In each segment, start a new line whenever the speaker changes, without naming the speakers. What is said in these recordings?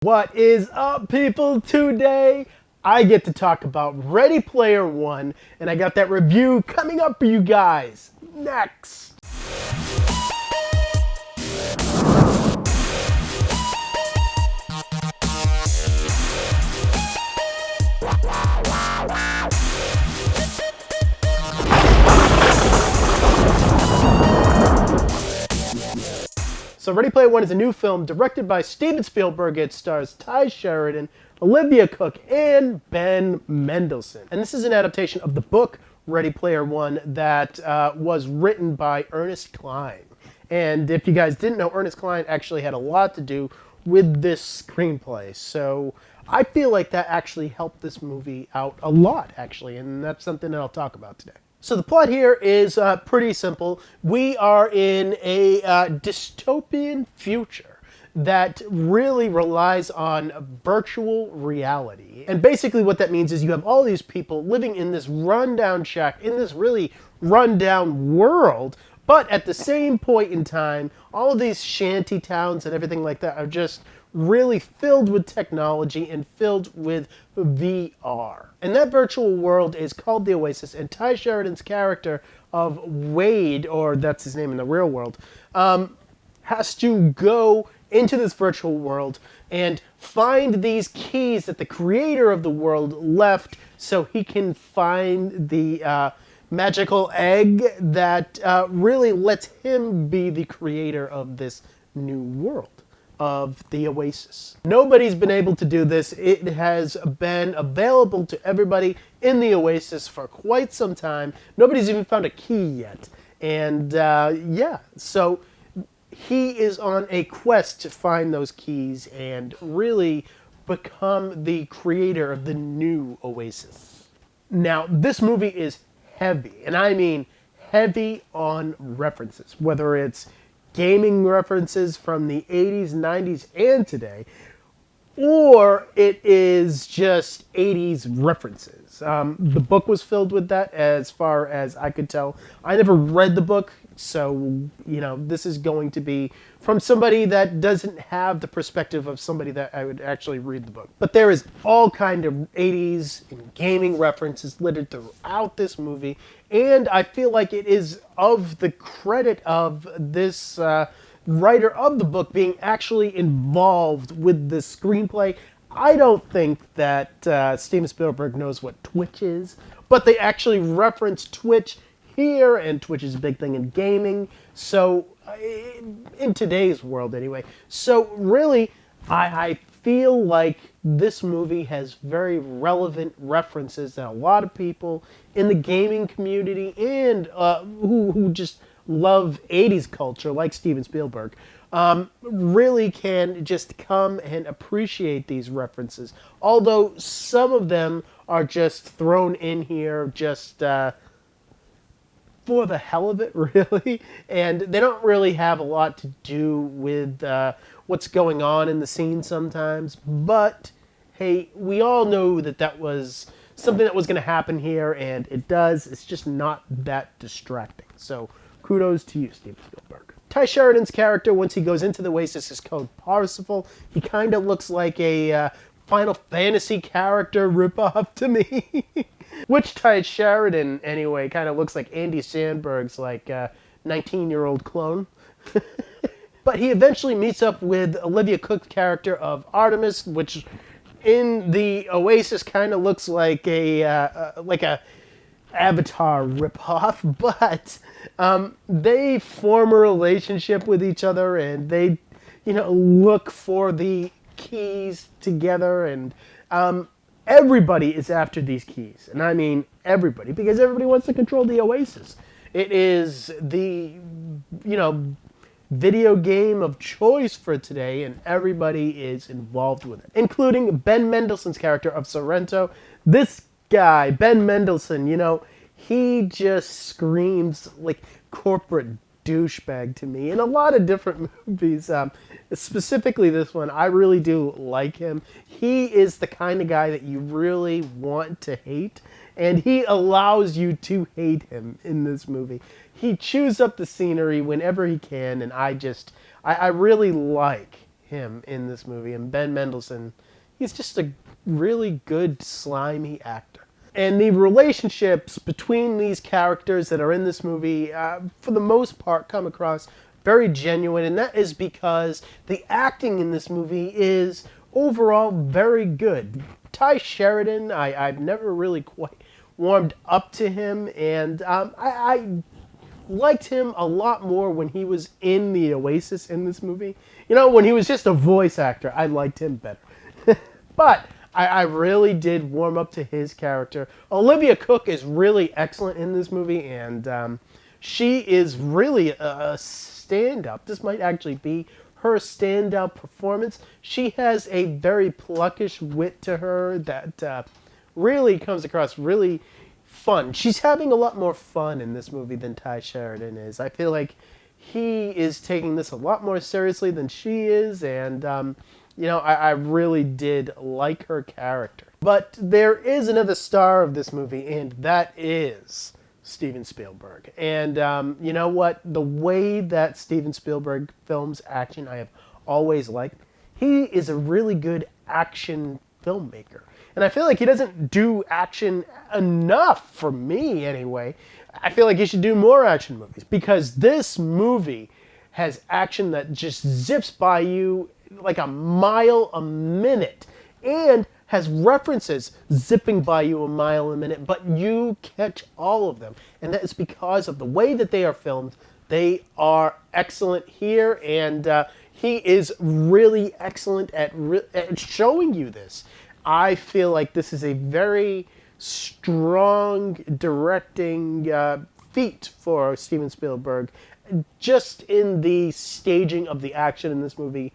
What is up, people? Today I get to talk about Ready Player One, and I got that review coming up for you guys next. So Ready Player One is a new film directed by Steven Spielberg. It stars Sheridan, Olivia Cooke, and Ben Mendelsohn. And this is an adaptation of the book Ready Player One that was written by Ernest Cline. And if you guys didn't know, Ernest Cline actually had a lot to do with this screenplay. So I feel like that actually helped this movie out a lot, actually. And that's something that I'll talk about today. So the plot here is pretty simple. We are in a dystopian future that really relies on virtual reality. And basically what that means is you have all these people living in this rundown shack, in this really rundown world, but at the same point in time, all of these shanty towns and everything like that are just really filled with technology and filled with VR. And that virtual world is called the Oasis, and Ty Sheridan's character of Wade, or that's his name in the real world, has to go into this virtual world and find these keys that the creator of the world left so he can find the magical egg that really lets him be the creator of this new world of the Oasis. Nobody's been able to do this. It has been available to everybody in the Oasis for quite some time. Nobody's even found a key yet. And yeah, so he is on a quest to find those keys and really become the creator of the new Oasis. Now, this movie is heavy, and I mean heavy on references, whether it's gaming references from the 80s, 90s, and today, or it is just 80s references. The book was filled with that as far as I could tell. I never read the book, so, you know, this is going to be from somebody that doesn't have the perspective of somebody that I would actually read the book. But there is all kind of 80s and gaming references littered throughout this movie, and I feel like it is of the credit of this writer of the book being actually involved with the screenplay. I don't think that Steven Spielberg knows what Twitch is, but they actually reference Twitch here, and Twitch is a big thing in gaming, so in today's world anyway. So really, I feel like this movie has very relevant references that a lot of people in the gaming community and who just love 80s culture, like Steven Spielberg, really can just come and appreciate these references. Although some of them are just thrown in here just for the hell of it, really, and they don't really have a lot to do with what's going on in the scene sometimes, but hey, we all know that that was something that was going to happen here, and it does. It's just not that distracting. So kudos to you, Steven Spielberg. Ty Sheridan's character, once he goes into the Oasis, is called Parsifal. He kind of looks like a Final Fantasy character ripoff to me. Which Ty Sheridan, anyway, kind of looks like Andy Samberg's, like, 19-year-old clone. But he eventually meets up with Olivia Cooke's character of Artemis, which in the Oasis kind of looks like a Avatar ripoff, but they form a relationship with each other, and they, you know, look for the keys together, and everybody is after these keys, and I mean everybody, because everybody wants to control the Oasis. It is the, you know, video game of choice for today, and everybody is involved with it, including Ben Mendelsohn's character of Sorrento. This guy, Ben Mendelsohn, you know, he just screams like corporate douchebag to me in a lot of different movies. Specifically this one, I really do like him. He is the kind of guy that you really want to hate, and he allows you to hate him in this movie. He chews up the scenery whenever he can, and I really like him in this movie. And Ben Mendelsohn, he's just a really good, slimy actor. And the relationships between these characters that are in this movie, for the most part, come across very genuine. And that is because the acting in this movie is overall very good. Ty Sheridan, I've never really quite warmed up to him. And I liked him a lot more when he was in the Oasis in this movie. You know, when he was just a voice actor, I liked him better. But I really did warm up to his character. Olivia Cooke is really excellent in this movie, and she is really a stand-up. This might actually be her stand-up performance. She has a very pluckish wit to her that really comes across really fun. She's having a lot more fun in this movie than Ty Sheridan is. I feel like he is taking this a lot more seriously than she is, and you know, I really did like her character. But there is another star of this movie, and that is Steven Spielberg. And you know what? The way that Steven Spielberg films action, I have always liked. He is a really good action filmmaker. And I feel like he doesn't do action enough, for me anyway. I feel like he should do more action movies, because this movie has action that just zips by you like a mile a minute, and has references zipping by you a mile a minute, but you catch all of them. And that is because of the way that they are filmed. They are excellent here, and he is really excellent at showing you this. I feel like this is a very strong directing feat for Steven Spielberg. Just in the staging of the action in this movie,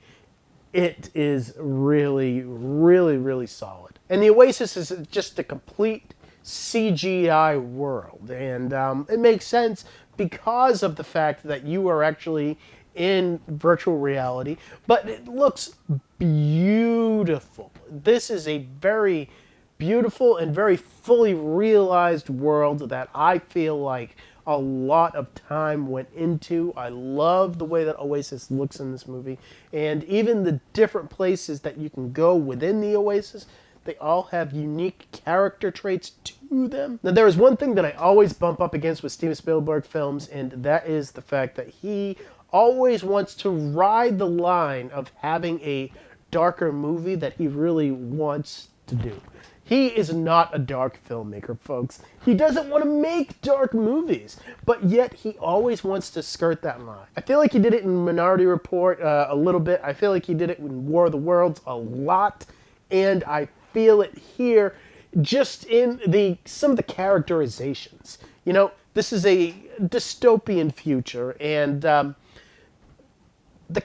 it is really, really, really solid. And the Oasis is just a complete CGI world. And it makes sense because of the fact that you are actually in virtual reality. But it looks beautiful. This is a very beautiful and very fully realized world that I feel like a lot of time went into. I love the way that Oasis looks in this movie, and even the different places that you can go within the Oasis, they all have unique character traits to them. Now, there is one thing that I always bump up against with Steven Spielberg films, and that is the fact that he always wants to ride the line of having a darker movie that he really wants to do. He is not a dark filmmaker, folks. He doesn't want to make dark movies, but yet he always wants to skirt that line. I feel like he did it in Minority Report a little bit. I feel like he did it in War of the Worlds a lot, and I feel it here just in some of the characterizations. You know, this is a dystopian future, and the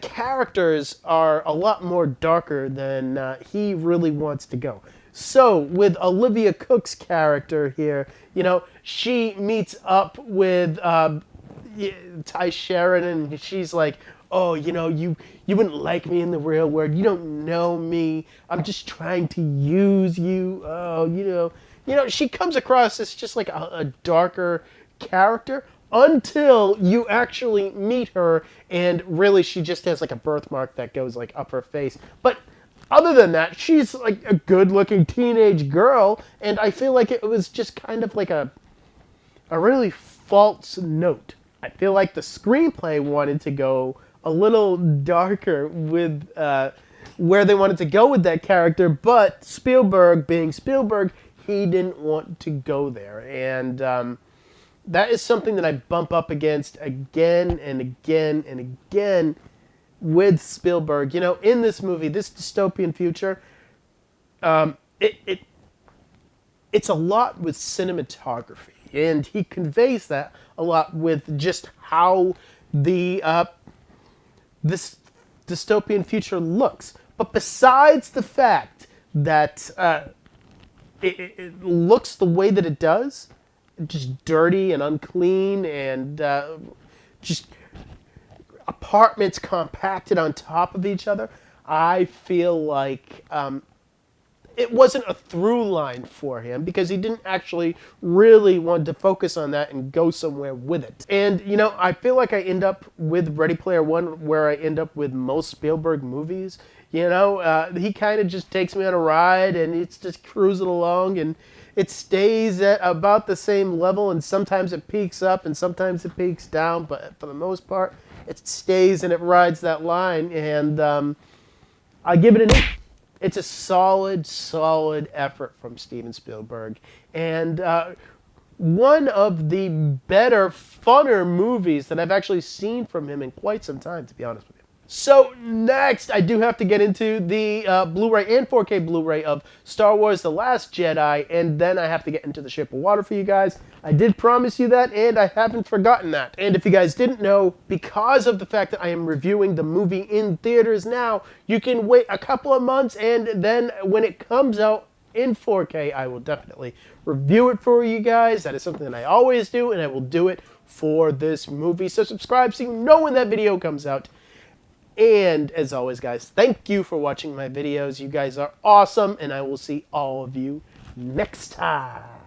characters are a lot more darker than he really wants to go. So, with Olivia Cooke's character here, you know, she meets up with Ty Sheridan, and she's like, oh, you know, you wouldn't like me in the real world. You don't know me. I'm just trying to use you. Oh, you know, she comes across as just like a darker character until you actually meet her, and really she just has like a birthmark that goes like up her face. But other than that, she's like a good-looking teenage girl, and I feel like it was just kind of like a really false note. I feel like the screenplay wanted to go a little darker with where they wanted to go with that character, but Spielberg, being Spielberg, he didn't want to go there. And that is something that I bump up against again and again and again with Spielberg. You know, in this movie, this dystopian future, it's a lot with cinematography, and he conveys that a lot with just how this dystopian future looks. But besides the fact that it looks the way that it does, just dirty and unclean, and just apartments compacted on top of each other, I feel like it wasn't a through line for him because he didn't actually really want to focus on that and go somewhere with it. And, you know, I feel like I end up with Ready Player One where I end up with most Spielberg movies. You know, he kind of just takes me on a ride and it's just cruising along and it stays at about the same level, and sometimes it peaks up and sometimes it peaks down, but for the most part, it stays and it rides that line, and I give it an 8. It's a solid, solid effort from Steven Spielberg, and one of the better, funner movies that I've actually seen from him in quite some time, to be honest with you. So next, I do have to get into the Blu-ray and 4K Blu-ray of Star Wars The Last Jedi, and then I have to get into The Shape of Water for you guys. I did promise you that, and I haven't forgotten that. And if you guys didn't know, because of the fact that I am reviewing the movie in theaters now, you can wait a couple of months, and then when it comes out in 4K, I will definitely review it for you guys. That is something that I always do, and I will do it for this movie. So subscribe so you know when that video comes out. And as always, guys, thank you for watching my videos. You guys are awesome, and I will see all of you next time.